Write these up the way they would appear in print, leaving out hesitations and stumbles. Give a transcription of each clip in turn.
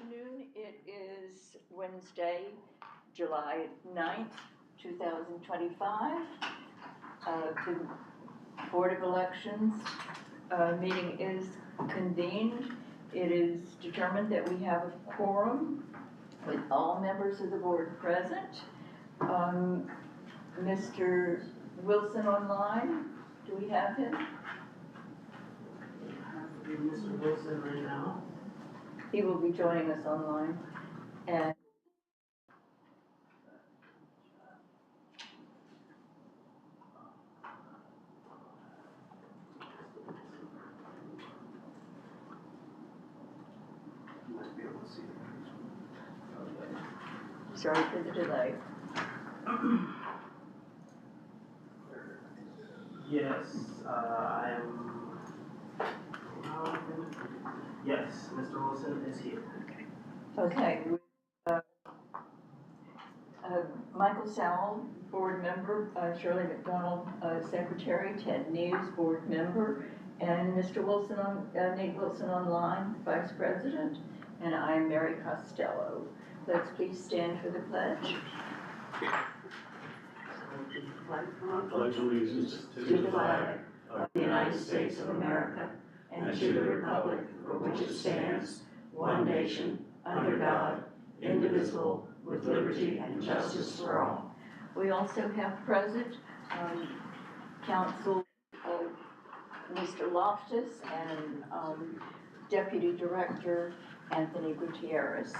Afternoon. It is Wednesday, July 9th, 2025. The Board of Elections meeting is convened. It is determined that we have a quorum with all members of the board present. Mr. Wilson online, do we have him? Mr. Wilson right now. He will be joining us online. And You might be able to see it. sorry for the delay. Yes, I am. Yes, Mr. Wilson is here. Okay. Michael Sowell, board member, Shirley McDonald, secretary, Ted Neves, board member, and Mr. Wilson, Nate Wilson online, vice president, and I'm Mary Costello. Let's please stand for the pledge. Pledge allegiance To the flag of the United States of America and to the republic for which it stands, one nation, under God, indivisible, with liberty and justice for all. We also have present Council Mr. Loftus and Deputy Director Anthony Gutierrez.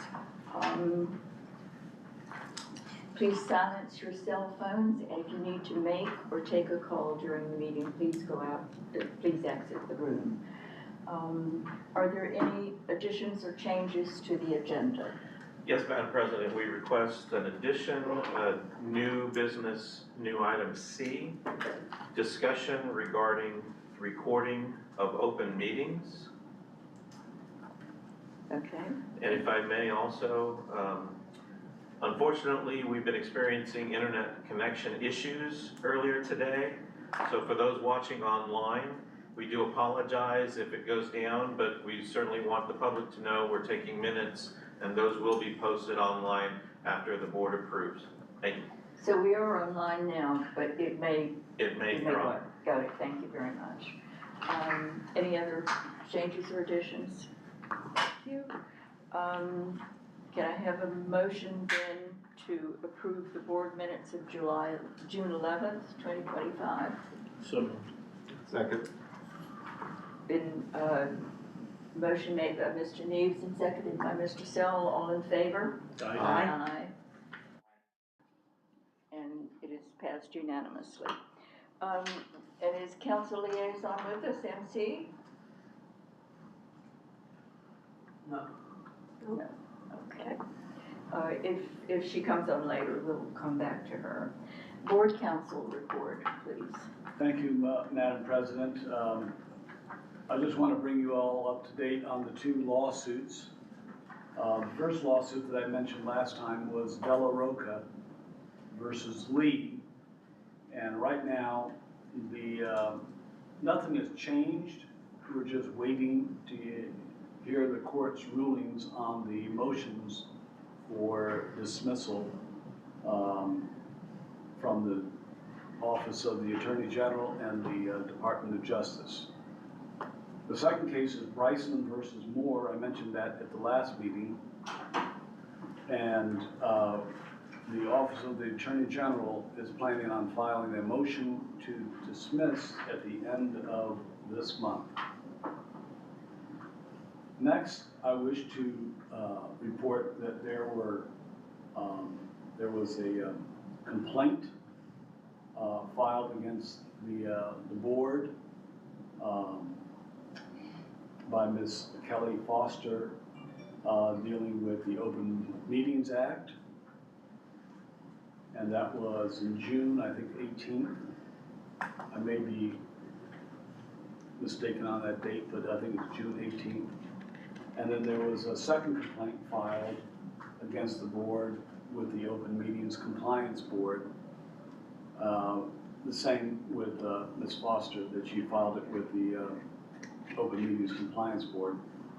Please silence your cell phones, and if you need to make or take a call during the meeting, please go out, please exit the room. Are there any additions or changes to the agenda? Yes, Madam President, we request an addition, new business, new item C, discussion regarding recording of open meetings. Okay. And if I may also, unfortunately, we've been experiencing internet connection issues earlier today. So for those watching online, we do apologize if it goes down, but we certainly want the public to know we're taking minutes, and those will be posted online after the board approves. Thank you. So we are online now, but it may drop. Got it, thank you very much. Any other changes or additions? Thank you. Can I have a motion then to approve the board minutes of June 11th, 2025? So moved. Second. Been motion made by Mr. Neves and seconded by Mr. Sowell. All in favor? Aye. Aye. And it is passed unanimously. And is council liaison with us, MC? No. No. Okay. If she comes on later, we'll come back to her. Board council report, please. Thank you, Madam President. I just want to bring you all up to date on the two lawsuits. The first lawsuit that I mentioned last time was Della Rocca versus Lee. And right now, nothing has changed. We're just waiting to hear the court's rulings on the motions for dismissal from the Office of the Attorney General and the Department of Justice. The second case is Bryson versus Moore. I mentioned that at the last meeting. And the Office of the Attorney General is planning on filing a motion to dismiss at the end of this month. Next, I wish to report that there was a complaint filed against the board by Ms. Kelly Foster dealing with the Open Meetings Act. And that was in June, I think 18th. I may be mistaken on that date, but I think it's June 18th. And then there was a second complaint filed against the board with the Open Meetings Compliance Board. The same with Ms. Foster, that she filed it with the Open Meetings Compliance Board.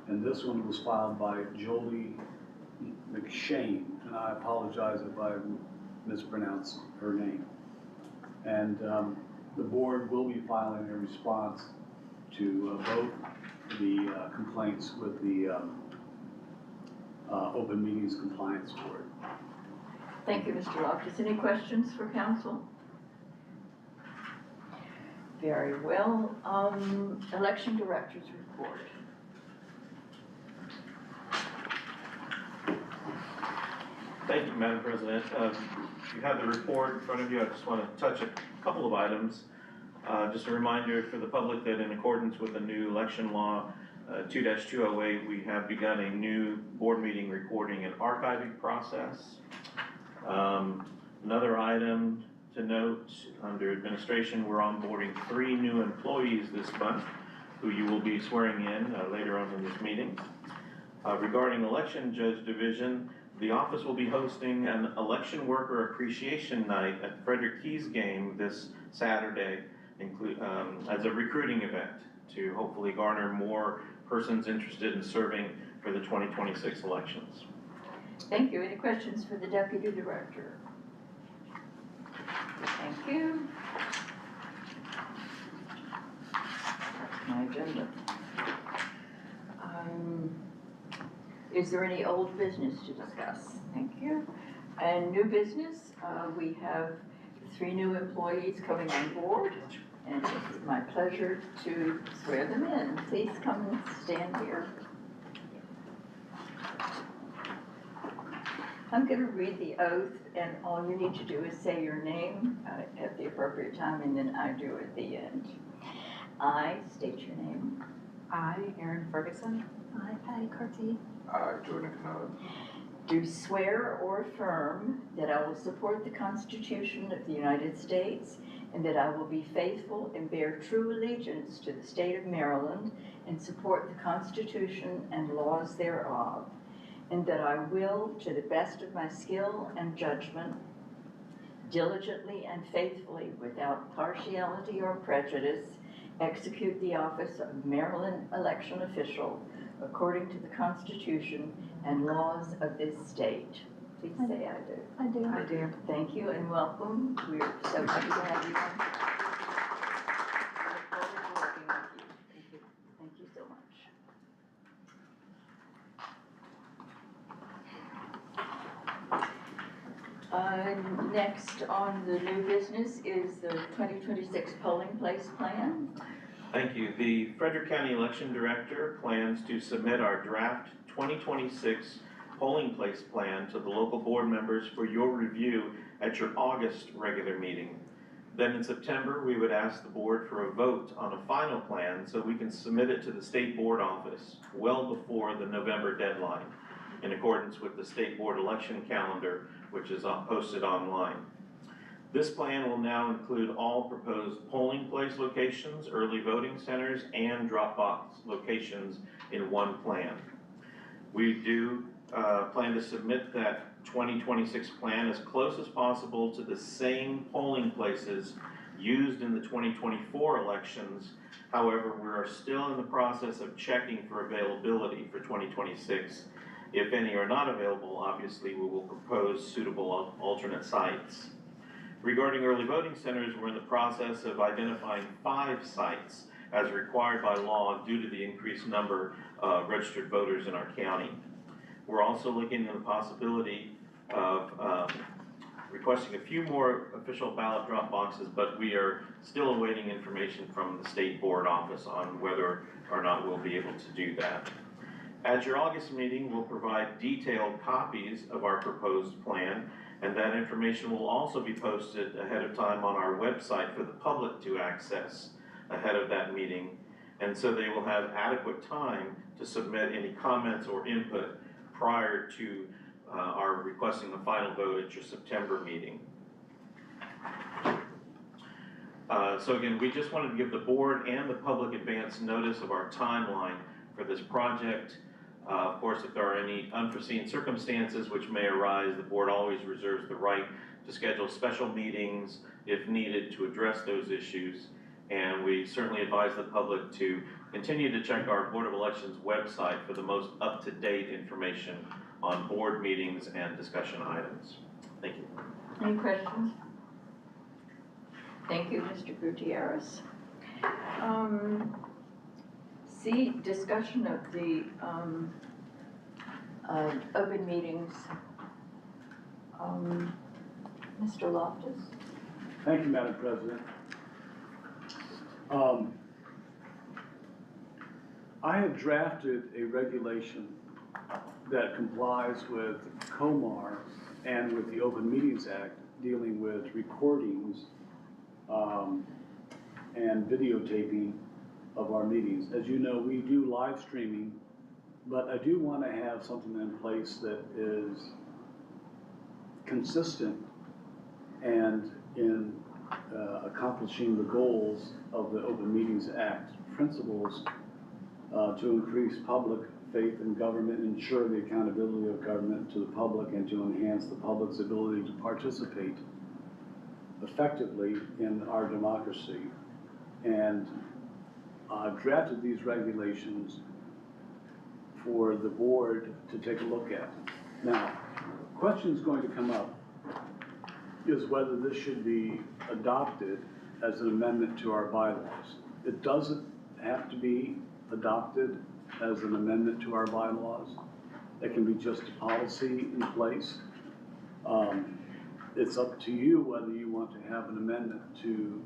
And this one was filed by Jolie McShane, and I apologize if I mispronounce her name. And the board will be filing a response to both the complaints with the Open Meetings Compliance Board. Thank you, Mr. Loftus. Any questions for council? Very well. Election Director's report. Thank you, Madam President. You have the report in front of you. I just want to touch a couple of items. Just a reminder for the public that in accordance with the new election law 2-208, we have begun a new board meeting recording and archiving process. Another item to note, under administration, we're onboarding 3 new employees this month who you will be swearing in later on in this meeting. Regarding election judge division, the office will be hosting an election worker appreciation night at Frederick Keys game this Saturday, as a recruiting event to hopefully garner more persons interested in serving for the 2026 elections. Thank you. Any questions for the Deputy Director? Thank you. That's my agenda. Is there any old business to discuss? Thank you. And new business, we have 3 new employees coming on board, and it's my pleasure to swear them in. Please come and stand here. I'm going to read the oath, and all you need to do is say your name at the appropriate time, and then I do at the end. I state your name. I, Erin Ferguson. I, Patty Carty. I, Jordan Canada. Do swear or affirm that I will support the Constitution of the United States and that I will be faithful and bear true allegiance to the state of Maryland and support the Constitution and laws thereof, and that I will, to the best of my skill and judgment, diligently and faithfully, without partiality or prejudice, execute the office of Maryland election official according to the Constitution and laws of this state. Please say I do. I do. I do. Thank you and welcome. We're so happy to have you on. I look forward to working with you. Thank you. Thank you so much. Next on the new business is the 2026 polling place plan. Thank you. The Frederick County Election Director plans to submit our draft 2026 polling place plan to the local board members for your review at your August regular meeting. Then in September, we would ask the board for a vote on a final plan so we can submit it to the state board office well before the November deadline, in accordance with the state board election calendar, which is posted online. This plan will now include all proposed polling place locations, early voting centers, and drop box locations in one plan. We do plan to submit that 2026 plan as close as possible to the same polling places used in the 2024 elections. However, we are still in the process of checking for availability for 2026. If any are not available, obviously we will propose suitable alternate sites. Regarding early voting centers, we're in the process of identifying 5 sites as required by law due to the increased number of registered voters in our county. We're also looking at the possibility of requesting a few more official ballot drop boxes, but we are still awaiting information from the state board office on whether or not we'll be able to do that. At your August meeting, we'll provide detailed copies of our proposed plan, and that information will also be posted ahead of time on our website for the public to access ahead of that meeting. And so they will have adequate time to submit any comments or input prior to our requesting a final vote at your September meeting. So again, we just wanted to give the board and the public advance notice of our timeline for this project. Of course, if there are any unforeseen circumstances which may arise, the board always reserves the right to schedule special meetings if needed to address those issues. And we certainly advise the public to continue to check our Board of Elections website for the most up-to-date information on board meetings and discussion items. Thank you. Any questions? Thank you, Mr. Gutierrez. C, discussion of the open meetings. Mr. Loftus? Thank you, Madam President. I have drafted a regulation that complies with COMAR and with the Open Meetings Act dealing with recordings and videotaping of our meetings. As you know, we do live streaming, but I do want to have something in place that is consistent and in accomplishing the goals of the Open Meetings Act principles to increase public faith in government, ensure the accountability of government to the public, and to enhance the public's ability to participate effectively in our democracy. And I've drafted these regulations for the board to take a look at. Now, the question is going to come up is whether this should be adopted as an amendment to our bylaws. It doesn't have to be adopted as an amendment to our bylaws. It can be just a policy in place. It's up to you whether you want to have an amendment to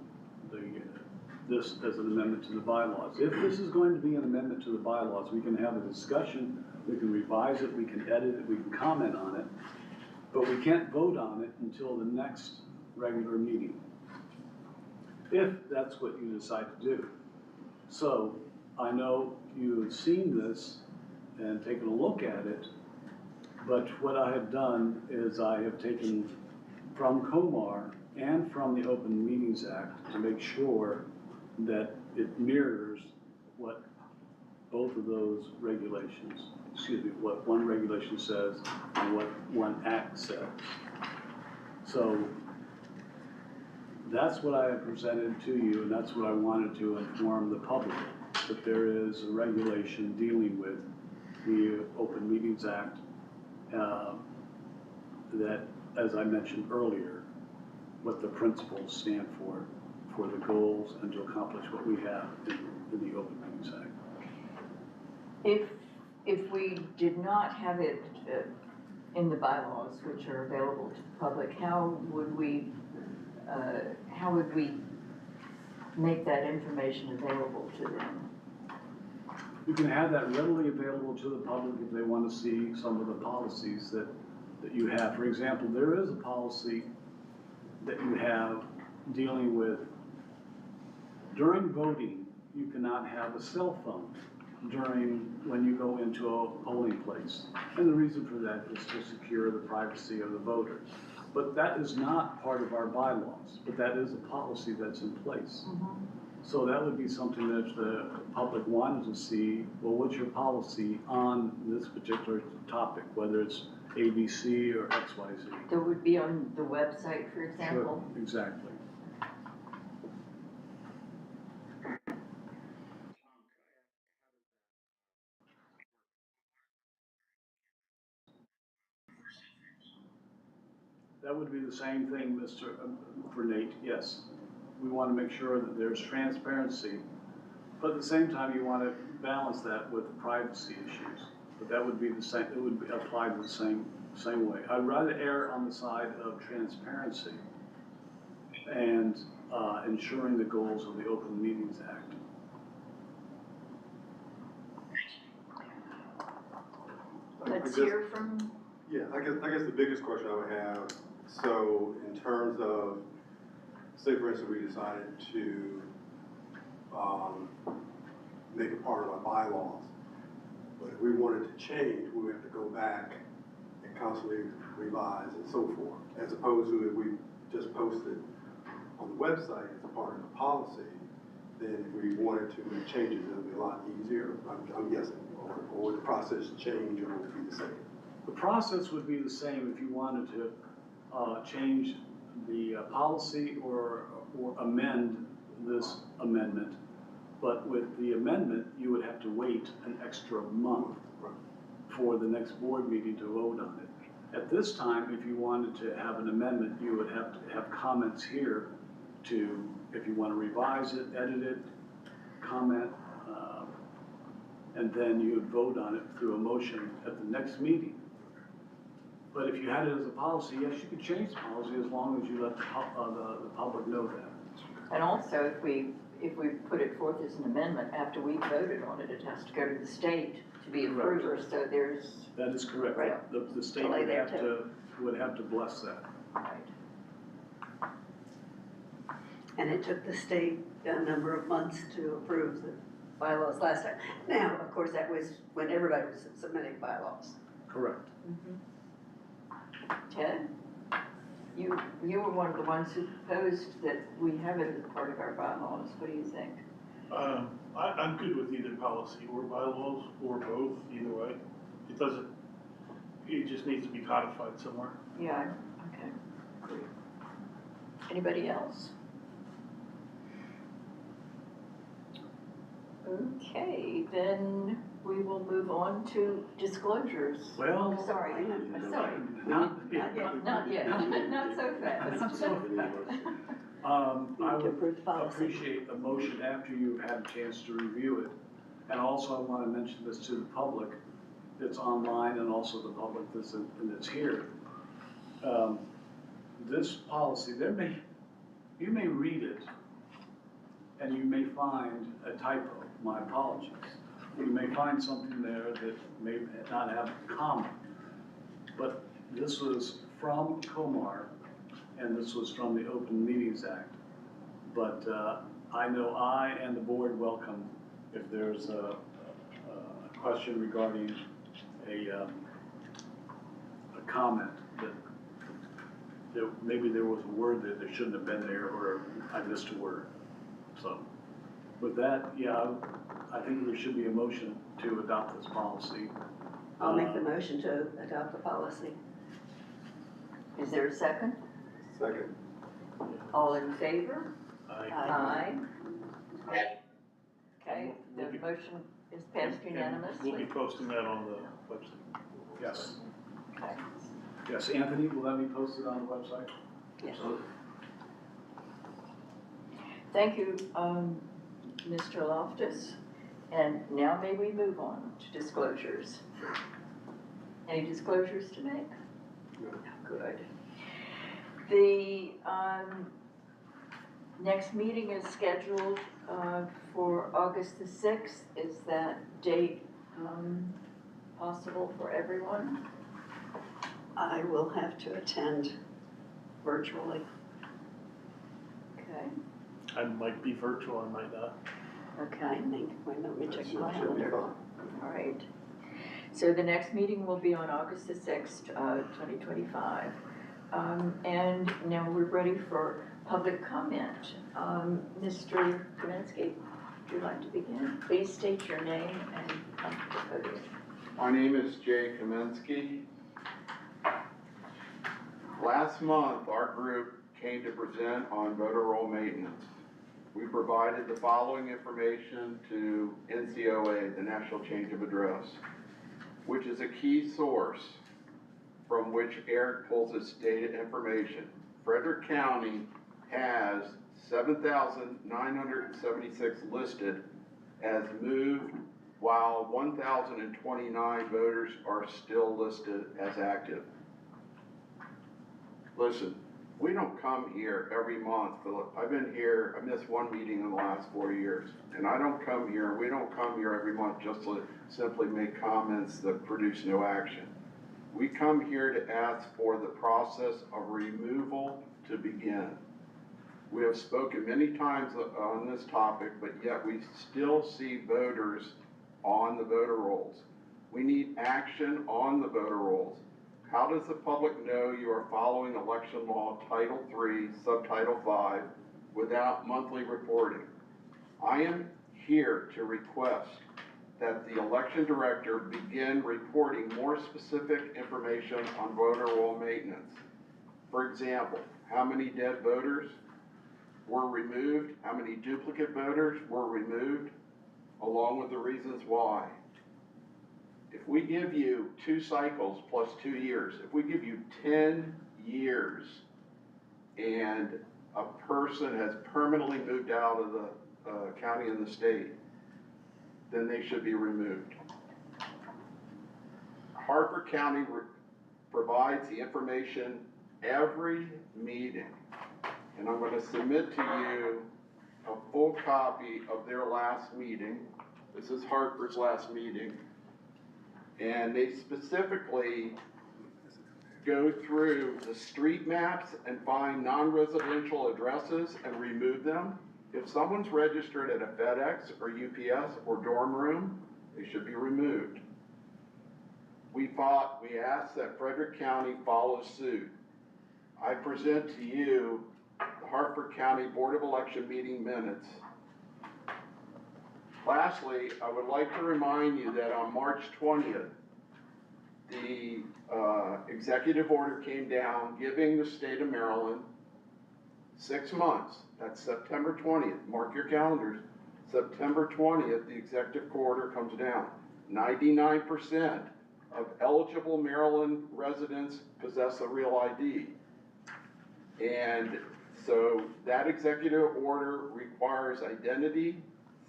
this as an amendment to the bylaws. If this is going to be an amendment to the bylaws, we can have a discussion, we can revise it, we can edit it, we can comment on it, but we can't vote on it until the next regular meeting, if that's what you decide to do. So I know you've seen this and taken a look at it, but what I have done is I have taken from COMAR and from the Open Meetings Act to make sure that it mirrors what both of those regulations, what one regulation says and what one act says. So that's what I have presented to you, and that's what I wanted to inform the public, that there is a regulation dealing with the Open Meetings Act that, as I mentioned earlier, what the principles stand for the goals and to accomplish what we have in the Open Meetings Act. If we did not have it in the bylaws, which are available to the public, how would we make that information available to them? You can have that readily available to the public if they want to see some of the policies that you have. For example, there is a policy that you have dealing with during voting, you cannot have a cell phone when you go into a polling place. And the reason for that is to secure the privacy of the voter. But that is not part of our bylaws, but that is a policy that's in place. Mm-hmm. So that would be something that if the public wanted to see, well, what's your policy on this particular topic, whether it's ABC or XYZ? That would be on the website, for example? Sure, exactly. That would be the same thing, for Nate, yes. We want to make sure that there's transparency, but at the same time, you want to balance that with privacy issues. But that would be the same, it would be applied the same way. I'd rather err on the side of transparency and ensuring the goals of the Open Meetings Act. Let's hear from. Yeah, I guess the biggest question I would have, so in terms of, say for instance, we decided to make it part of our bylaws, but if we wanted to change, we would have to go back and constantly revise and so forth, as opposed to if we just posted on the website as a part of the policy, then if we wanted to make changes, it would be a lot easier, I'm guessing, or would the process change or would it be the same? The process would be the same if you wanted to change the policy or amend this amendment. But with the amendment, you would have to wait an extra month for the next board meeting to vote on it. At this time, if you wanted to have an amendment, you would have to have comments here to, if you want to revise it, edit it, comment, and then you would vote on it through a motion at the next meeting. But if you had it as a policy, yes, you could change the policy as long as you let the public know that. And also, if we put it forth as an amendment, after we voted on it, it has to go to the state to be approved, so there's, That is correct. Right. The state Delay would there have to bless that. right. And it took the state a number of months to approve the bylaws last time. Now, of course, that was when everybody was submitting bylaws. Correct. Ted, you were one of the ones who proposed that we have it as part of our bylaws. What do you think? I'm good with either policy or bylaws or both, either way. It just needs to be codified somewhere. Yeah, okay, great. Anybody else? Okay, then we will move on to disclosures. Well. Oh, sorry, I'm sorry. Not Not yet, not so fast. Not so fast. I To would approve the policy. appreciate a motion after you've had a chance to review it. And also, I want to mention this to the public that's online and also the public that's here. This policy, you may read it and you may find a typo, my apologies. You may find something there that may not have a comma. But this was from Comar, and this was from the Open Meetings Act. But I know I and the board welcome if there's a question regarding a comment that maybe there was a word that there shouldn't have been there, or I missed a word. So with that, yeah, I think there should be a motion to adopt this policy. I'll make the motion to adopt the policy. Is there a second? Second. All in favor? I Okay, the motion is passed We'll unanimously. be posting that on the website. Yes. Okay. Yes, Anthony, will that be posted on the website? Yes. Thank you, Mr. Loftus. And now may we move on to disclosures. Any disclosures to make? No. Good. The next meeting is scheduled for August the 6th. Is that date possible for everyone? I will have to attend virtually. Okay, I might be virtual, I might not. okay. I think, wait, let me check my Should be calendar. fine. All right. So the next meeting will be on August the 6th, 2025. And now we're ready for public comment. Mr. Kaminsky, would you like to begin? Please state your name and come to the podium. My name is Jay Kaminsky. Last month, our group came to present on voter roll maintenance. We provided the following information to NCOA, the National Change of Address, which is a key source from which Eric pulls its data information. Frederick County has 7,976 listed as moved, while 1,029 voters are still listed as active. Listen, we don't come here every month, Philip. I've been here, I missed one meeting in the last 4 years. And I don't come here, we don't come here every month just to simply make comments that produce no action. We come here to ask for the process of removal to begin. We have spoken many times on this topic, but yet we still see voters on the voter rolls. We need action on the voter rolls. How does the public know you are following election law Title III, Subtitle 5, without monthly reporting? I am here to request that the election director begin reporting more specific information on voter roll maintenance. For example, how many dead voters? were removed, how many duplicate voters were removed, along with the reasons why. If we give you 2 cycles plus 2 years, if we give you 10 years and a person has permanently moved out of the county and the state, then they should be removed. Harford County provides the information every meeting. And I'm gonna submit to you a full copy of their last meeting. This is Hartford's last meeting. And they specifically go through the street maps and find non-residential addresses and remove them. If someone's registered at a FedEx or UPS or dorm room, they should be removed. We asked that Frederick County follow suit. I present to you the Harford County Board of Election meeting minutes. Lastly, I would like to remind you that on March 20th, the executive order came down giving the state of Maryland 6 months. That's September 20th. Mark your calendars. September 20th, the executive order comes down. 99% of eligible Maryland residents possess a real ID. And so that executive order requires identity,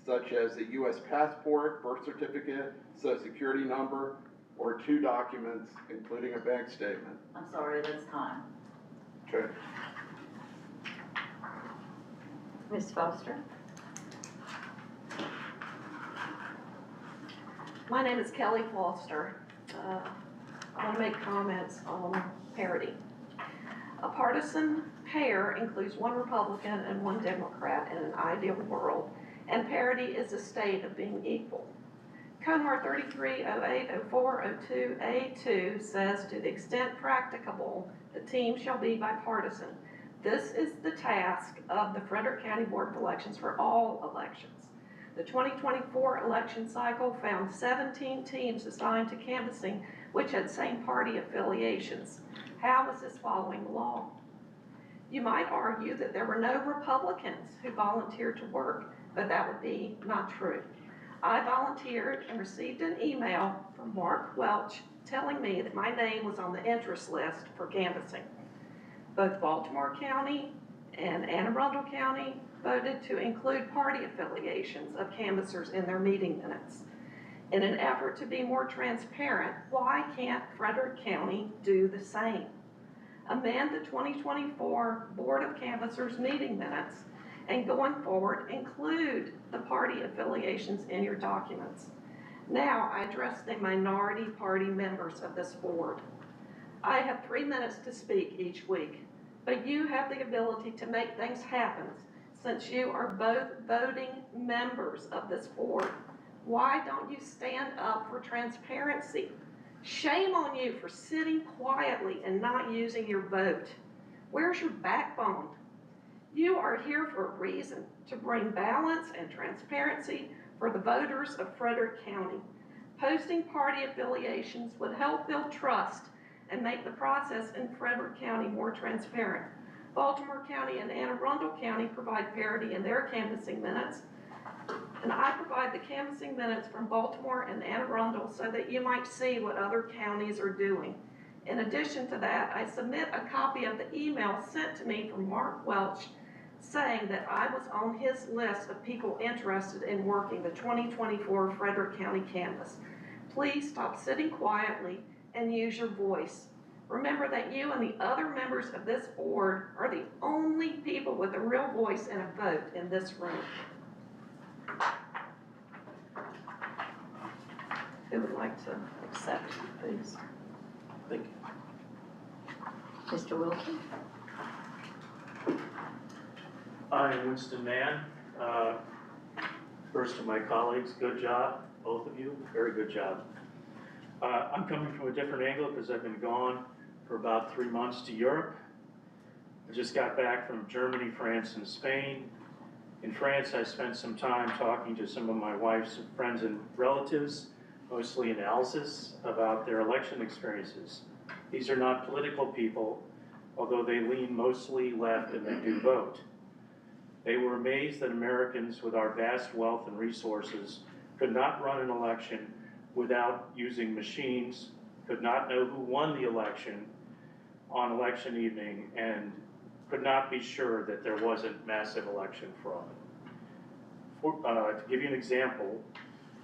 such as a US passport, birth certificate, social security number, or 2 documents, including a bank statement. I'm sorry, that's time. Okay. Ms. Foster? My name is Kelly Foster. I want to make comments on parity. A partisan pair includes 1 Republican and 1 Democrat in an ideal world, and parity is a state of being equal. Code Mar 33080402A2 says, to the extent practicable, the team shall be bipartisan. This is the task of the Frederick County Board of Elections for all elections. The 2024 election cycle found 17 teams assigned to canvassing which had same party affiliations. How is this following the law? You might argue that there were no Republicans who volunteered to work, but that would be not true. I volunteered and received an email from Mark Welch telling me that my name was on the interest list for canvassing. Both Baltimore County and Anne Arundel County voted to include party affiliations of canvassers in their meeting minutes. In an effort to be more transparent, why can't Frederick County do the same? Amend the 2024 Board of Canvassers meeting minutes and going forward, include the party affiliations in your documents. Now I address the minority party members of this board. I have 3 minutes to speak each week, but you have the ability to make things happen since you are both voting members of this board. Why don't you stand up for transparency? Shame on you for sitting quietly and not using your vote. Where's your backbone? You are here for a reason, to bring balance and transparency for the voters of Frederick County. Posting party affiliations would help build trust and make the process in Frederick County more transparent. Baltimore County and Anne Arundel County provide parity in their canvassing minutes, and I provide the canvassing minutes from Baltimore and Anne Arundel so that you might see what other counties are doing. In addition to that, I submit a copy of the email sent to me from Mark Welch saying that I was on his list of people interested in working the 2024 Frederick County canvass. Please stop sitting quietly and use your voice. Remember that you and the other members of this board are the only people with a real voice and a vote in this room. Who would like to accept, please? Thank you. Mr. Wilson? I'm Winston Mann. First to my colleagues, good job, both of you, very good job. I'm coming from a different angle because I've been gone for about 3 months to Europe. I just got back from Germany, France, and Spain. In France, I spent some time talking to some of my wife's friends and relatives, mostly in Alsace, about their election experiences. These are not political people, although they lean mostly left and they do vote. They were amazed that Americans with our vast wealth and resources could not run an election without using machines, could not know who won the election on election evening, and could not be sure that there wasn't massive election fraud. To give you an example,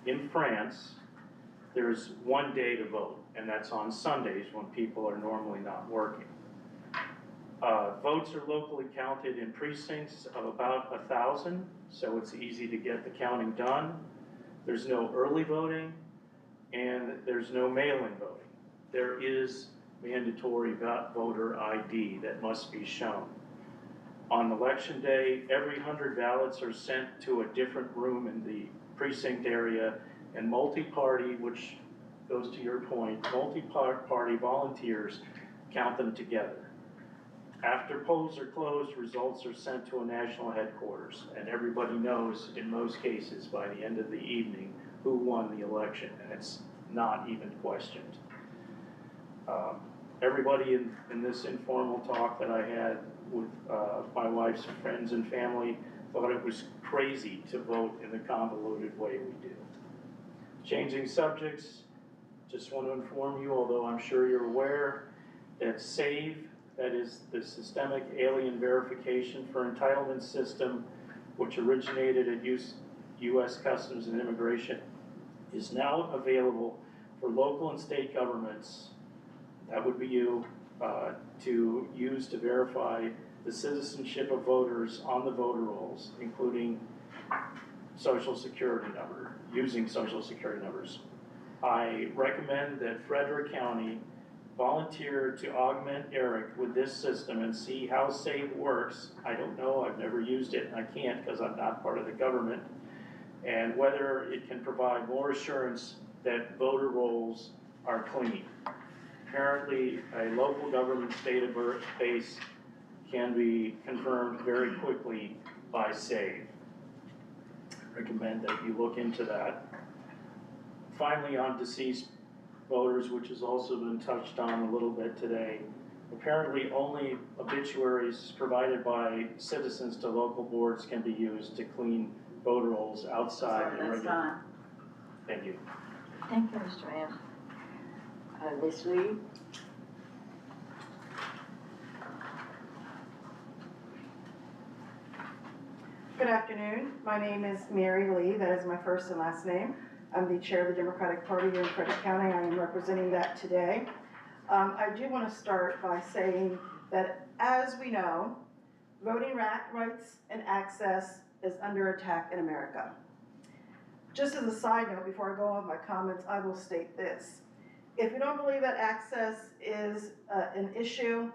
in France, there's one day to vote, and that's on Sundays when people are normally not working. Votes are locally counted in precincts of about 1,000, so it's easy to get the counting done. There's no early voting, and there's no mail-in voting. There is mandatory voter ID that must be shown. On election day, every 100 ballots are sent to a different room in the precinct area, and multi-party, which goes to your point, multi-party volunteers count them together. After polls are closed, results are sent to a national headquarters, and everybody knows, in most cases, by the end of the evening, who won the election, and it's not even questioned. Everybody in this informal talk that I had with my wife's friends and family thought it was crazy to vote in the convoluted way we do. Changing subjects, just want to inform you, although I'm sure you're aware, that SAVE, that is the Systemic Alien Verification for Entitlement System, which originated at U.S. Customs and Immigration, is now available for local and state governments, that would be you, to use to verify the citizenship of voters on the voter rolls, including Social Security number, using Social Security numbers. I recommend that Frederick County volunteer to augment Eric with this system and see how SAVE works. I don't know, I've never used it, and I can't because I'm not part of the government, and whether it can provide more assurance that voter rolls are clean. Apparently, a local government database can be confirmed very quickly by SAVE. I recommend that you look into that. Finally, on deceased voters, which has also been touched on a little bit today, apparently only obituaries provided by citizens to local boards can be used to clean voter rolls outside the regular. Time. Thank you. Thank you, Mr. Mann. Ms. Lee? Good afternoon. My name is Mary Lee. That is my first and last name. I'm the chair of the Democratic Party here in Frederick County. I am representing that today. I do want to start by saying that, as we know, voting rights and access is under attack in America. Just as a side note, before I go on with my comments, I will state this. If you don't believe that access is an issue,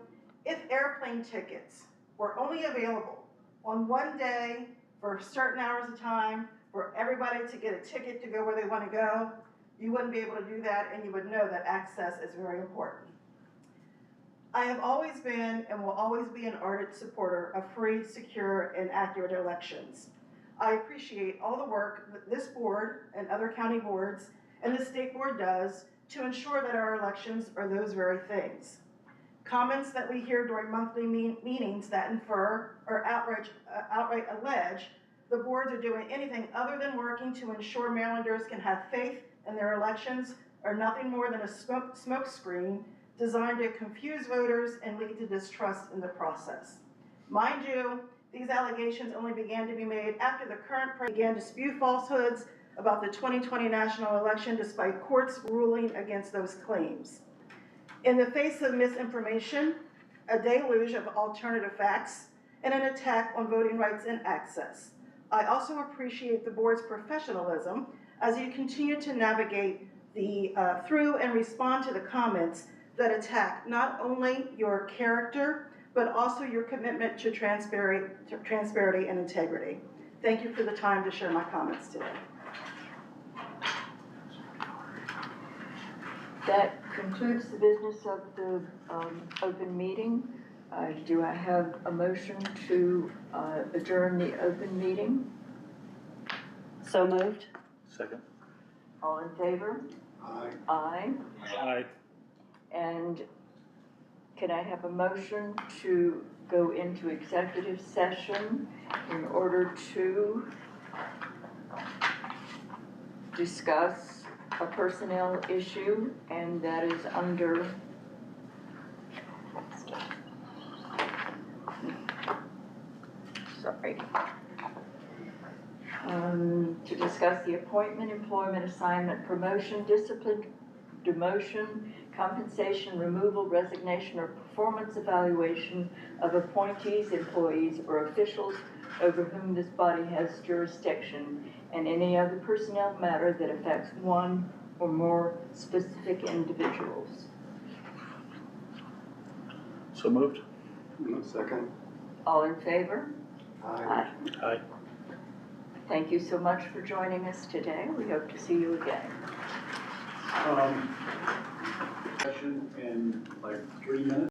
if airplane tickets were only available on one day for certain hours of time for everybody to get a ticket to go where they want to go, you wouldn't be able to do that, and you would know that access is very important. I have always been and will always be an ardent supporter of free, secure, and accurate elections. I appreciate all the work that this board and other county boards and the state board does to ensure that our elections are those very things. Comments that we hear during monthly meetings that infer or outright allege the boards are doing anything other than working to ensure Marylanders can have faith in their elections are nothing more than a smoke screen designed to confuse voters and lead to distrust in the process. Mind you, these allegations only began to be made after the current president began to spew falsehoods about the 2020 national election despite courts ruling against those claims. In the face of misinformation, a deluge of alternative facts, and an attack on voting rights and access, I also appreciate the board's professionalism as you continue to navigate through and respond to the comments that attack not only your character, but also your commitment to transparency and integrity. Thank you for the time to share my comments today. That concludes the business of the open meeting. Do I have a motion to adjourn the open meeting? So moved. Second. All in favor? Aye. Aye. Aye. And can I have a motion to go into executive session in order to discuss a personnel issue, and that is under to discuss the appointment, employment, assignment, promotion, discipline, demotion, compensation, removal, resignation, or performance evaluation of appointees, employees, or officials over whom this body has jurisdiction, and any other personnel matter that affects one or more specific individuals. So moved. Second? All in favor? Aye. Aye. Thank you so much for joining us today. We hope to see you again. Session in like 3 minutes.